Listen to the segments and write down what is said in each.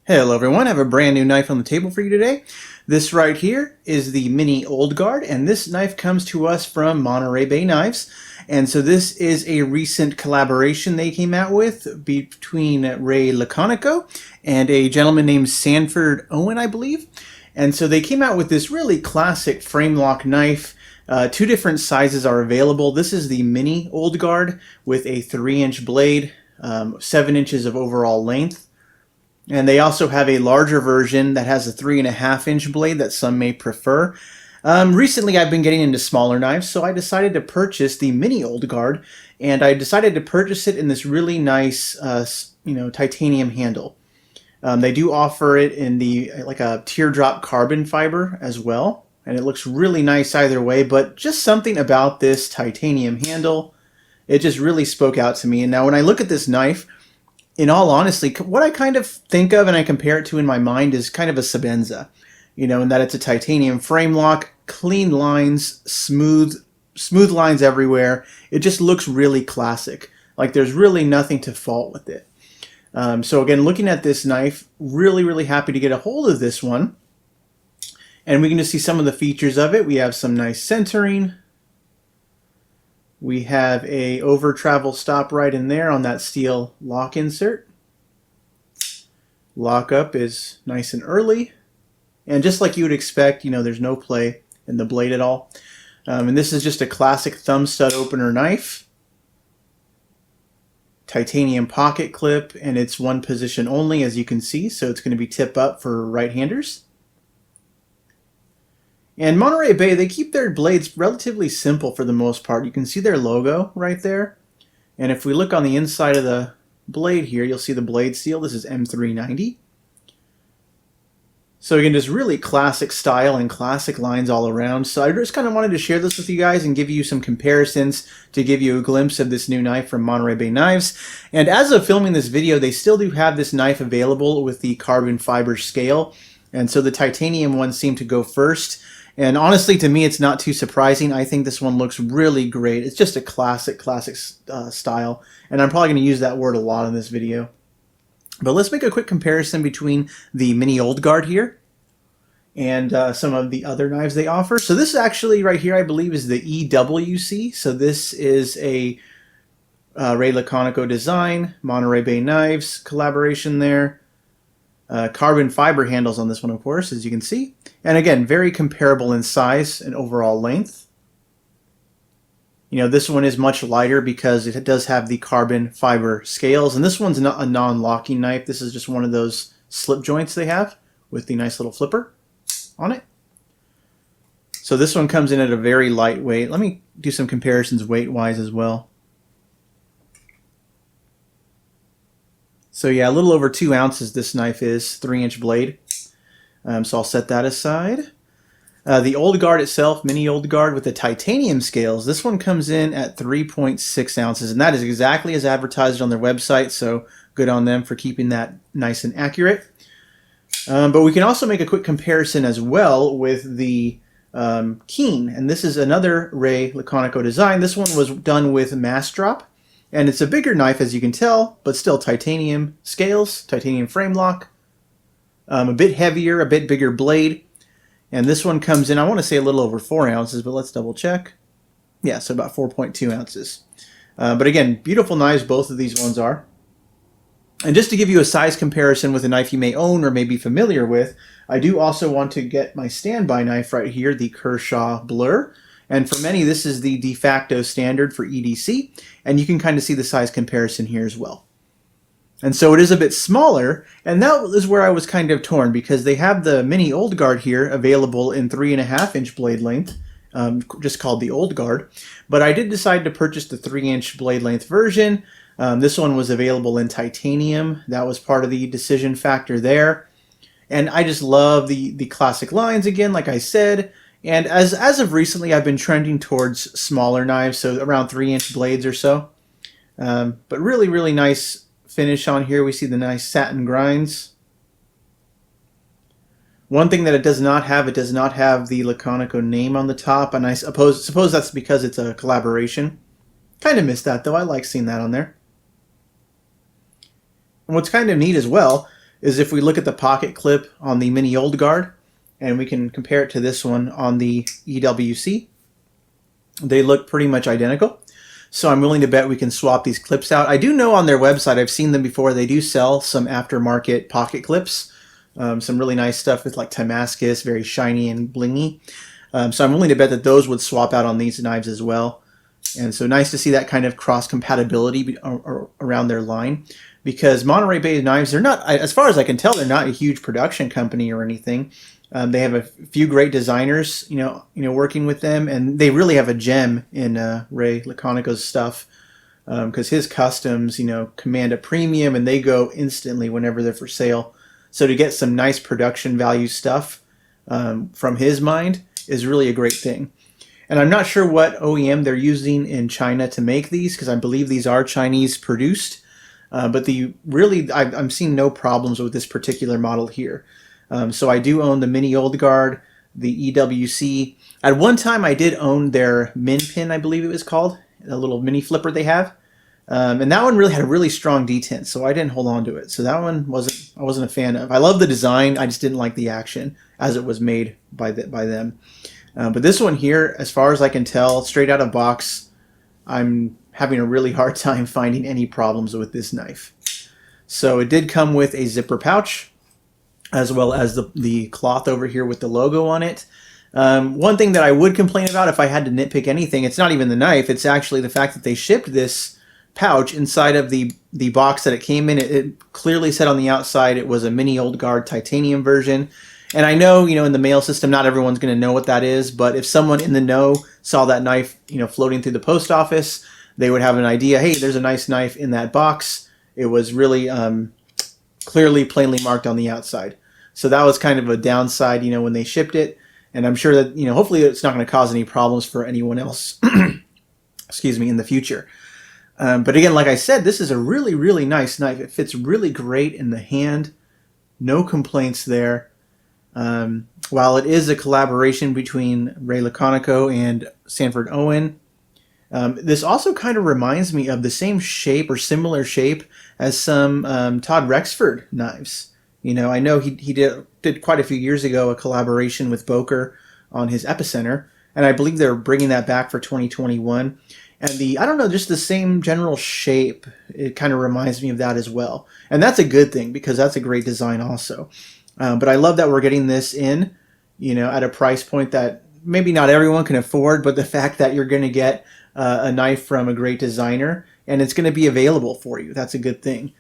Hello everyone, I have a brand new knife on the table for you today. This right here is the Mini Old Guard, and this knife comes to us from Monterey Bay Knives. And so this is a recent collaboration they came out with between Ray Laconico and a gentleman named Sanford Owen, I believe. And so they came out with this really classic frame lock knife. Two different sizes are available. This is the Mini Old Guard with a 3-inch blade, 7 inches of overall length. And they also have a larger version that has a 3.5-inch blade that some may prefer. Recently I've been getting into smaller knives, so I decided to purchase the Mini Old Guard, and I decided to purchase it in this really nice titanium handle. They do offer it in like a teardrop carbon fiber as well, and it looks really nice either way, but just something about this titanium handle, it just really spoke out to me. And now when I look at this knife, in all honesty, what I kind of think of and I compare it to in my mind is kind of a Sabenza, in that it's a titanium frame lock, clean lines, smooth lines everywhere. It just looks really classic. Like there's really nothing to fault with it. So again, looking at this knife, really happy to get a hold of this one. And we can just see some of the features of it. We have some nice centering. We have a over travel stop right in there on that steel lock insert. Lockup is nice and early. And just like you would expect, there's no play in the blade at all. And this is just a classic thumb stud opener knife. Titanium pocket clip, and it's one position only, as you can see, so it's going to be tip up for right-handers. And Monterey Bay, they keep their blades relatively simple for the most part. You can see their logo right there. And if we look on the inside of the blade here, you'll see the blade seal. This is M390. So again, just really classic style and classic lines all around. So I just kind of wanted to share this with you guys and give you some comparisons to give you a glimpse of this new knife from Monterey Bay Knives. And as of filming this video, they still do have this knife available with the carbon fiber scale. And so the titanium ones seem to go first. And honestly, to me, it's not too surprising. I think this one looks really great. It's just a classic style. And I'm probably going to use that word a lot in this video. But let's make a quick comparison between the Mini Old Guard here and some of the other knives they offer. So this actually right here, I believe, is the EWC. So this is a Ray Laconico design, Monterey Bay Knives collaboration there. Carbon fiber handles on this one, of course, as you can see. And again, very comparable in size and overall length. This one is much lighter because it does have the carbon fiber scales. And this one's not a non-locking knife. This is just one of those slip joints they have with the nice little flipper on it. So this one comes in at a very lightweight. Let me do some comparisons weight-wise as well. So yeah, a little over 2 ounces this knife is, 3-inch blade. So I'll set that aside. The Old Guard itself, Mini Old Guard with the titanium scales, this one comes in at 3.6 ounces, and that is exactly as advertised on their website, so good on them for keeping that nice and accurate. But we can also make a quick comparison as well with the Keen, and this is another Ray Laconico design. This one was done with mass drop. And it's a bigger knife, as you can tell, but still titanium scales, titanium frame lock. A bit heavier, a bit bigger blade. And this one comes in, I want to say a little over 4 ounces, but let's double check. Yeah, so about 4.2 ounces. But again, beautiful knives, both of these ones are. And just to give you a size comparison with a knife you may own or may be familiar with, I do also want to get my standby knife right here, the Kershaw Blur. And for many, this is the de facto standard for EDC, and you can kind of see the size comparison here as well. And so it is a bit smaller, and that is where I was kind of torn, because they have the Mini Old Guard here available in 3.5-inch blade length, just called the Old Guard. But I did decide to purchase the 3-inch blade length version. This one was available in titanium. That was part of the decision factor there. And I just love the classic lines again, like I said. And as of recently, I've been trending towards smaller knives, so around 3-inch blades or so. But really nice finish on here. We see the nice satin grinds. One thing that it does not have the Laconico name on the top, and I suppose that's because it's a collaboration. Kind of missed that, though. I like seeing that on there. And what's kind of neat as well is if we look at the pocket clip on the mini old guard, and we can compare it to this one on the EWC, they look pretty much identical. So I'm willing to bet we can swap these clips out. I do know on their website, I've seen them before, they do sell some aftermarket pocket clips. Some really nice stuff with like Damascus, very shiny and blingy. So I'm willing to bet that those would swap out on these knives as well. And so nice to see that kind of cross compatibility around their line, because Monterey Bay knives, they're not, as far as I can tell, they're not a huge production company or anything. They have a few great designers, working with them, and they really have a gem in Ray Laconico's stuff, because his customs, command a premium, and they go instantly whenever they're for sale. So to get some nice production value stuff from his mind is really a great thing. And I'm not sure what OEM they're using in China to make these, because I believe these are Chinese produced. But I'm seeing no problems with this particular model here. So I do own the mini old guard, the EWC. At one time I did own their min pin, I believe it was called, a little mini flipper they have. And that one really had a really strong detent, so I didn't hold on to it. So that one I wasn't a fan of. I love the design, I just didn't like the action as it was made by them. But this one here, as far as I can tell, straight out of box, I'm having a really hard time finding any problems with this knife. So it did come with a zipper pouch, as well as the cloth over here with the logo on it. One thing that I would complain about if I had to nitpick anything, it's not even the knife, it's actually the fact that they shipped this pouch inside of the box that it came in. It clearly said on the outside it was a mini old guard titanium version. And I know, in the mail system, not everyone's going to know what that is, but if someone in the know saw that knife, floating through the post office, they would have an idea, hey, there's a nice knife in that box. It was really clearly, plainly marked on the outside. So that was kind of a downside, when they shipped it. And I'm sure that, hopefully it's not going to cause any problems for anyone else, excuse me, in the future. But again, like I said, this is a really, really nice knife. It fits really great in the hand. No complaints there. While it is a collaboration between Ray Laconico and Sanford Owen, this also kind of reminds me of the same shape or similar shape as some Todd Rexford knives. I know he did quite a few years ago a collaboration with Boker on his Epicenter, and I believe they're bringing that back for 2021. And I don't know, just the same general shape, it kind of reminds me of that as well. And that's a good thing, because that's a great design also. But I love that we're getting this in, at a price point that maybe not everyone can afford, but the fact that you're going to get a knife from a great designer and it's going to be available for you, that's a good thing.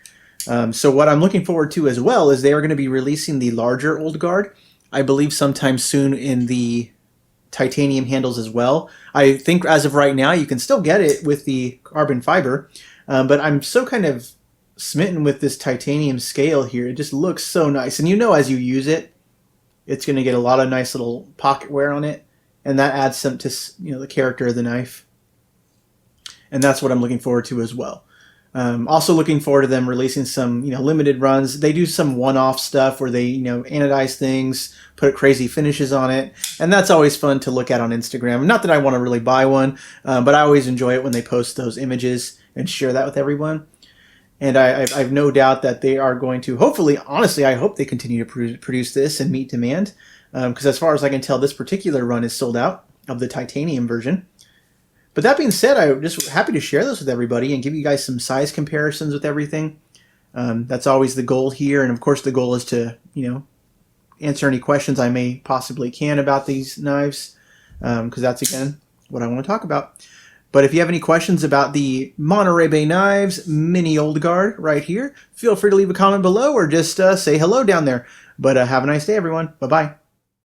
So what I'm looking forward to as well is they are going to be releasing the larger old guard, I believe sometime soon, in the titanium handles as well. I think as of right now you can still get it with the carbon fiber, but I'm so kind of smitten with this titanium scale here. It just looks so nice, and as you use it, it's going to get a lot of nice little pocket wear on it, and that adds some to the character of the knife, and that's what I'm looking forward to as well. Also looking forward to them releasing some limited runs. They do some one-off stuff where they anodize things, put crazy finishes on it, and that's always fun to look at on Instagram. Not that I want to really buy one, but I always enjoy it when they post those images and share that with everyone. And I've no doubt that they are going to, hopefully, honestly, I hope they continue to produce this and meet demand, because as far as I can tell, this particular run is sold out of the titanium version. But that being said, I'm just happy to share this with everybody and give you guys some size comparisons with everything. That's always the goal here, and of course the goal is to, answer any questions I may possibly can about these knives, because that's, again, what I want to talk about. But if you have any questions about the Monterey Bay Knives mini old guard right here, feel free to leave a comment below or just say hello down there. But have a nice day, everyone. Bye-bye.